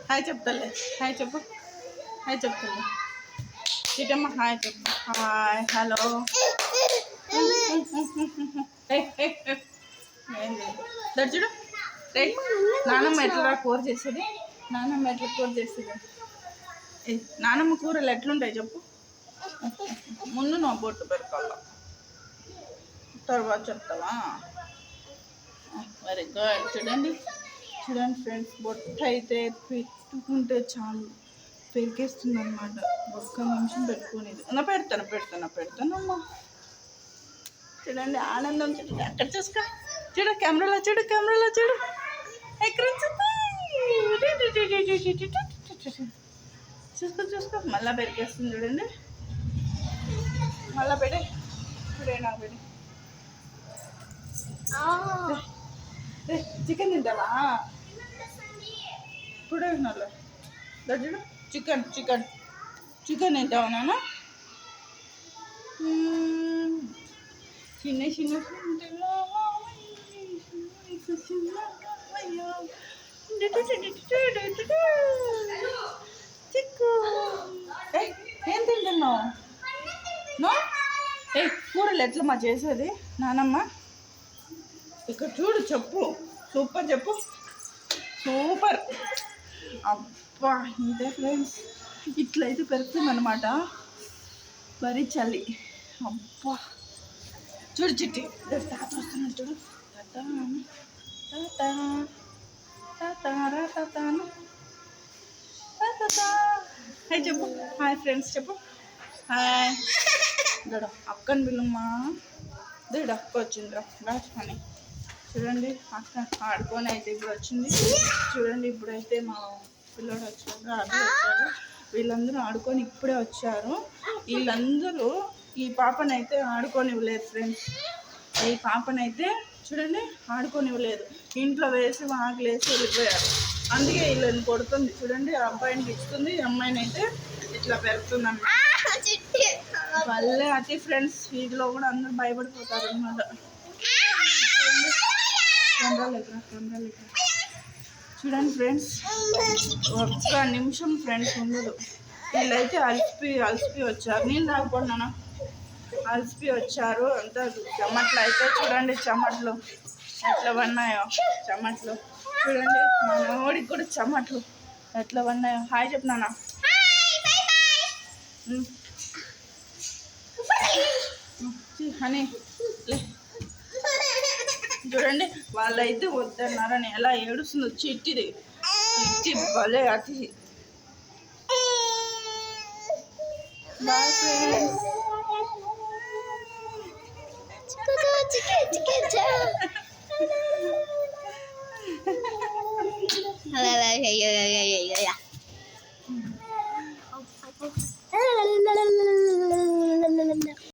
Hi చెప్తాలే, hi చెప్పు, hi చెప్తాలే. చిట్టమ్మ హాయ్ చెప్పు. Hi, hello. చూడు నానమ్మ ఎట్లా కూర చేసేది, నానమ్మ ఎట్లా కూర చేసేది. నానమ్మ కూరలు ఎట్లుంటాయి చెప్పు. ముందు నా బొట్టు పెరకాల, తర్వాత చెప్తావా. Very good. చూడండి చూడండి ఫ్రెండ్స్, బొట్టు అయితే పెట్టుకుంటే చాలు పెరికేస్తుంది అనమాట. ఒక్క నిమిషం పెట్టుకునేది. పెడతానమ్మా. చూడండి ఆనందం. చూడండి అక్కడ చూసుకో, చూడు కెమెరాలో చూడు, ఎక్కడ చూసుకో మళ్ళీ పెరికేస్తుంది. చూడండి మళ్ళీ ఇప్పుడే నాకు పెడి. చికెన్ తింటావా ఇప్పుడే నల్ల చూడు. చికెన్ తింటావా నాన్న. చిన్న చిక్కు ఏం తింటున్నావు? కూరలు ఎట్లమ్మా చేసేది నానమ్మ? ఇక్కడ చూడు, చెప్పు. సూపర్ చెప్పు. సూపర్. అబ్బా ఇంతే ఫ్రెండ్స్, ఇట్లయితే పెరుగుతుంది అనమాట. మరీ చలి. అబ్బా చూడు చిట్టి, తాత వస్తున్నాడు చూడు. హాయ్ చెప్పు. హాయ్ ఫ్రెండ్స్ చెప్పు. హాయ్ దడ అక్కని పిల్లమ్మా. దడ అక్క వచ్చిందిరా రాసుకొని. చూడండి అక్క ఆడుకొని అయితే ఇప్పుడు వచ్చింది. చూడండి ఇప్పుడైతే మా పిల్లడు వచ్చాడు, అది వచ్చాడు. వీళ్ళందరూ ఆడుకొని ఇప్పుడే వచ్చారు. వీళ్ళందరూ ఈ పాపనైతే ఆడుకోనివ్వలేదు ఫ్రెండ్స్. ఈ పాపనైతే చూడండి ఆడుకోనివ్వలేదు. ఇంట్లో వేసి వాకిలేసి వెళ్ళిపోయారు. అందుకే వీళ్ళని కొడుతుంది. చూడండి ఆ అబ్బాయిని ఇస్తుంది, అమ్మాయిని అయితే ఇట్లా పెరుగుతుంది అన్నమాట. వాళ్ళే అతి ఫ్రెండ్స్. వీధిలో కూడా అందరూ భయపడిపోతారు అన్నమాట. చూడండి ఫ్రెండ్స్, ఒక్క నిమిషం ఫ్రెండ్స్ ఉండదు. వీళ్ళైతే అలసిపి వచ్చారు. నీళ్ళు తాగకుండా అలసిపి వచ్చారు. అంతా చెమట్లు అయితే చూడండి, చెమట్లు ఎట్లా పడినాయో. చెమట్లు చూడండి, మా నోడికి కూడా చెమట్లు ఎట్లా పడినాయో. హాయ్ చెప్పినానా. హనీ లే. చూడండి వాళ్ళైతే వద్దన్నారని ఎలా ఏడుస్తుందో చిట్టి భలే అతి. Bye friends.